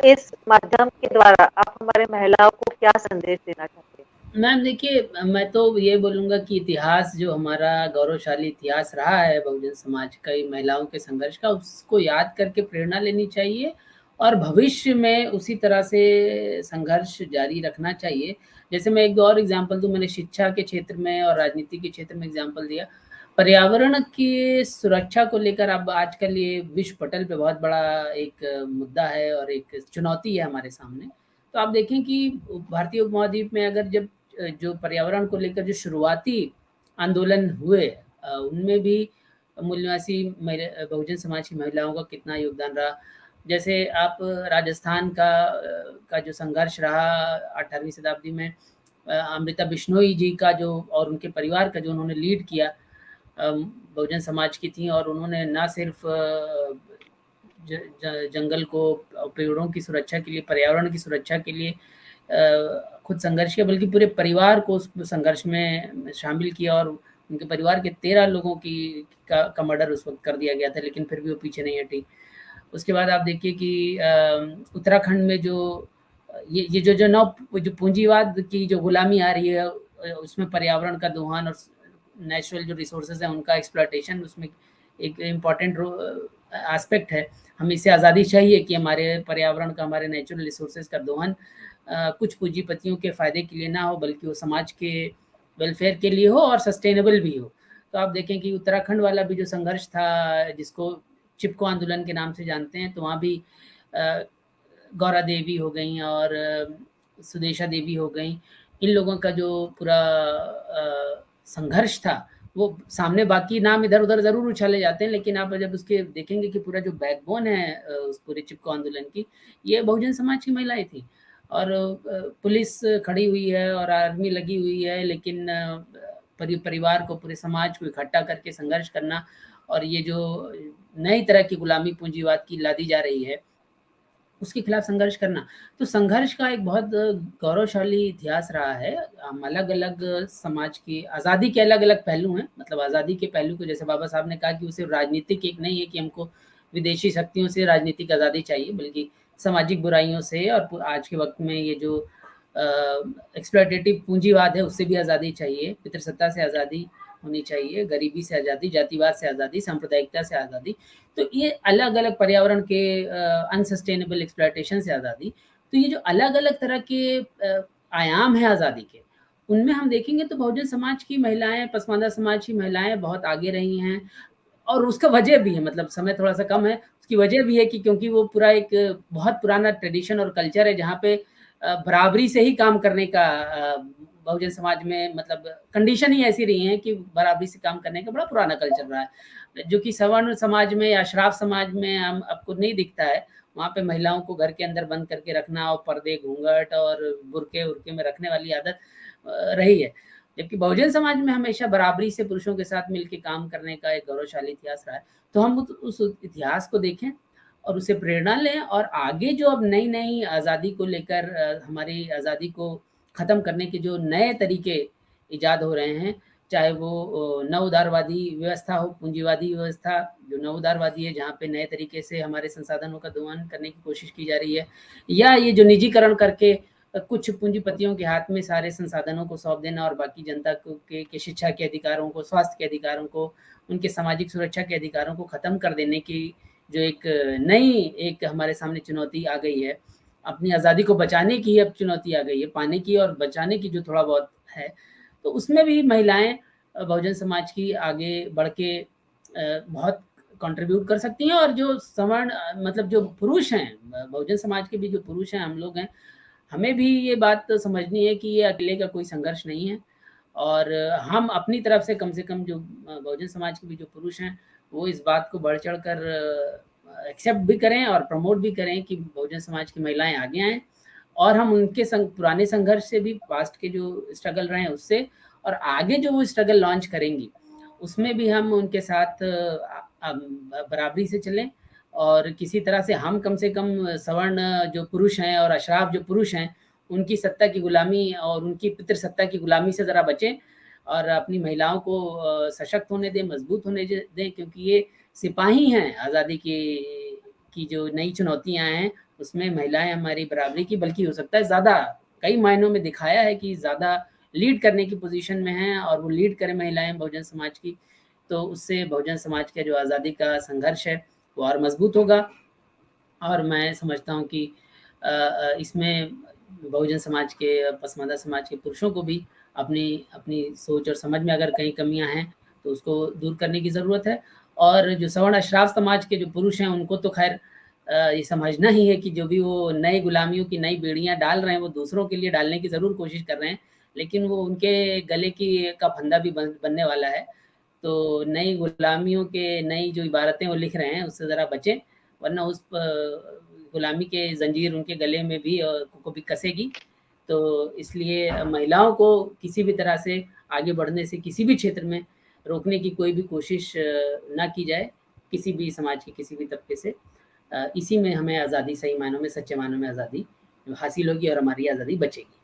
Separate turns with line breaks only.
इस माध्यम के द्वारा आप हमारे महिलाओं को क्या संदेश देना चाहते हैं?
मैम देखिए, मैं तो ये बोलूँगा कि इतिहास जो हमारा गौरवशाली इतिहास रहा है बहुजन समाज का, ये महिलाओं के संघर्ष का, उसको याद करके प्रेरणा लेनी चाहिए और भविष्य में उसी तरह से संघर्ष जारी रखना चाहिए। जैसे मैं एक दो और एग्ज़ाम्पल दूँ, मैंने शिक्षा के क्षेत्र में और राजनीति के क्षेत्र में एग्ज़ाम्पल दिया। पर्यावरण की सुरक्षा को लेकर अब आजकल ये विश्व पटल पे बहुत बड़ा एक मुद्दा है और एक चुनौती है हमारे सामने। तो आप देखें कि भारतीय उपमहाद्वीप में अगर जब जो पर्यावरण को लेकर जो शुरुआती आंदोलन हुए, उनमें भी मूल निवासी बहुजन समाज की महिलाओं का कितना योगदान रहा। जैसे आप राजस्थान का जो संघर्ष रहा 18वीं शताब्दी में, अमृता बिश्नोई जी का जो और उनके परिवार का जो उन्होंने लीड किया, बहुजन समाज की थी और उन्होंने ना सिर्फ जंगल को, पेड़ों की सुरक्षा के लिए, पर्यावरण की सुरक्षा के लिए खुद संघर्ष किया, बल्कि पूरे परिवार को उस संघर्ष में शामिल किया और उनके परिवार के 13 लोगों का मर्डर उस वक्त कर दिया गया था, लेकिन फिर भी वो पीछे नहीं हटी। उसके बाद आप देखिए कि उत्तराखंड में जो ये जो पूंजीवाद की जो गुलामी आ रही है, उसमें पर्यावरण का दोहन और नेचुरल जो रिसोर्सेज हैं उनका एक्सप्लॉयटेशन उसमें एक इम्पॉर्टेंट एस्पेक्ट है। हमें इससे आज़ादी चाहिए कि हमारे पर्यावरण का, हमारे नेचुरल रिसोर्सेज का दोहन कुछ पूंजीपतियों के फ़ायदे के लिए ना हो, बल्कि वो समाज के वेलफेयर के लिए हो और सस्टेनेबल भी हो। तो आप देखें कि उत्तराखंड वाला भी जो संघर्ष था, जिसको चिपको आंदोलन के नाम से जानते हैं, तो वहाँ भी गौरा देवी हो गई और सुदेशा देवी हो गई। इन लोगों का जो पूरा संघर्ष था, वो सामने बाकी नाम इधर-उधर ज़रूर उछाले जाते हैं, लेकिन आप जब उसके देखेंगे कि पूरा जो बैकबोन है उस पूरे चिपको आंदोलन की, ये बहुजन समाज की महिलाएँ थीं। और पुलिस खड़ी हुई है और आर्मी लगी हुई है, लेकिन परिवार को, पूरे समाज को इकट्ठा करके संघर्ष करना और ये जो नई तरह की गुलामी पूंजीवाद की लादी जा रही है, उसके खिलाफ संघर्ष करना। तो संघर्ष का एक बहुत गौरवशाली इतिहास रहा है। हम अलग-अलग समाज की आज़ादी के अलग-अलग पहलू हैं, मतलब आज़ादी के पहलू को जैसे बाबा साहब ने कहा कि वो सिर्फ़ राजनीतिक एक नहीं है कि हमको विदेशी शक्तियों से राजनीतिक आज़ादी चाहिए, बल्कि सामाजिक बुराइयों से और आज के वक़्त में ये जो एक्सप्लॉयटेटिव पूंजीवाद है, उससे भी आज़ादी चाहिए, पितृसत्ता से आज़ादी होनी चाहिए, गरीबी से आज़ादी, जातिवाद से आज़ादी, सांप्रदायिकता से आज़ादी। तो ये अलग-अलग पर्यावरण के अनसस्टेनेबल एक्सप्लॉयटेशन से आज़ादी। तो ये जो अलग-अलग तरह के आयाम हैं आज़ादी के, उनमें हम देखेंगे तो बहुजन समाज की महिलाएँ, पसमानदा समाज की महिलाएँ बहुत आगे रही हैं और उसका वजह भी है, मतलब समय थोड़ा-सा कम है, उसकी वजह भी है कि क्योंकि वो पूरा एक बहुत पुराना ट्रेडिशन और कल्चर है, जहाँ पे बराबरी से ही काम करने का बहुजन समाज में मतलब कंडीशन ही ऐसी रही है कि बराबरी से काम करने का बड़ा पुराना कल्चर रहा है। जो कि सवर्ण समाज में या श्राव समाज में हम आपको नहीं दिखता है। वहाँ पे महिलाओं को घर के अंदर बंद करके रखना और पर्दे, घूंघट और बुर्के-वुर्के में रखने वाली आदत रही है। जबकि बहुजन समाज में हमेशा बराबरी से पुरुषों के साथ मिलके काम करने का एक गौरवशाली इतिहास रहा है। तो हम उस इतिहास को देखें और उससे प्रेरणा लें और आगे जो अब नई-नई आज़ादी को लेकर हमारी आज़ादी को ख़त्म करने के जो नए तरीके इजाद हो रहे हैं, चाहे वो नव-उदारवादी व्यवस्था हो, पूंजीवादी व्यवस्था जो नव-उदारवादी है, जहाँ पे नए तरीके से हमारे संसाधनों का दोहन करने की कोशिश की जा रही है, या ये जो निजीकरण करके कुछ पूंजीपतियों के हाथ में सारे संसाधनों को सौंप देना और बाकी जनता को के शिक्षा के अधिकारों को, स्वास्थ्य के अधिकारों को, उनके सामाजिक सुरक्षा के अधिकारों को ख़त्म कर देने की जो एक हमारे सामने चुनौती आ गई है, अपनी आज़ादी को बचाने की अब चुनौती आ गई है, पाने की और बचाने की जो थोड़ा बहुत है, तो उसमें भी महिलाएँ बहुजन समाज की आगे बढ़ के बहुत कंट्रीब्यूट कर सकती हैं और जो सवर्ण मतलब जो पुरुष हैं, बहुजन समाज के भी जो पुरुष हैं, हम लोग हैं, हमें भी ये बात समझनी है कि ये अकेले का कोई संघर्ष नहीं है और हम अपनी तरफ से कम जो बहुजन समाज के भी जो पुरुष हैं, वो इस बात को बढ़-चढ़ कर एक्सेप्ट भी करें और प्रमोट भी करें कि बहुजन समाज की महिलाएँ आगे आएँ और हम उनके पुराने संघर्ष से भी, पास्ट के जो स्ट्रगल रहे हैं उससे और आगे जो वो स्ट्रगल लॉन्च करेंगी, उसमें भी हम उनके साथ बराबरी से चलें और किसी तरह से हम कम से कम सवर्ण जो पुरुष हैं और अशराफ जो पुरुष हैं, उनकी सत्ता की गुलामी और उनकी पितृसत्ता की गुलामी से ज़रा बचें और अपनी महिलाओं को सशक्त होने दें, मजबूत होने दें, क्योंकि ये सिपाही हैं आज़ादी की जो नई चुनौतियाँ हैं, उसमें महिलाएँ हमारी बराबरी की, बल्कि हो सकता है ज़्यादा, कई मायनों में दिखाया है कि ज़्यादा लीड करने की पोज़ीशन में हैं और वो लीड करें महिलाएँ बहुजन समाज की, तो उससे बहुजन समाज का जो आज़ादी का संघर्ष है, वो और मज़बूत होगा। और मैं समझता हूँ कि इसमें बहुजन समाज के, पसमानदा समाज के पुरुषों को भी अपनी अपनी सोच और समझ में अगर कहीं कमियाँ हैं, तो उसको दूर करने की ज़रूरत है। और जो सवर्ण अशराफ समाज के जो पुरुष हैं, उनको तो ख़ैर ये समझना ही है कि जो भी वो नई गुलामियों की नई बेड़ियाँ डाल रहे हैं, वो दूसरों के लिए डालने की ज़रूर कोशिश कर रहे हैं, लेकिन वो उनके गले की का फंदा भी बनने वाला है। तो नई गुलामियों के नई जो इबारतें वो लिख रहे हैं, उससे ज़रा बचें, वरना उस गुलामी के ज़ंजीर उनके गले में भी को भी कसेगी। तो इसलिए महिलाओं को किसी भी तरह से आगे बढ़ने से किसी भी क्षेत्र में रोकने की कोई भी कोशिश ना की जाए, किसी भी समाज के किसी भी तबके से। इसी में हमें आज़ादी सही मायनों में, सच्चे मायनों में आज़ादी हासिल होगी और हमारी आज़ादी बचेगी।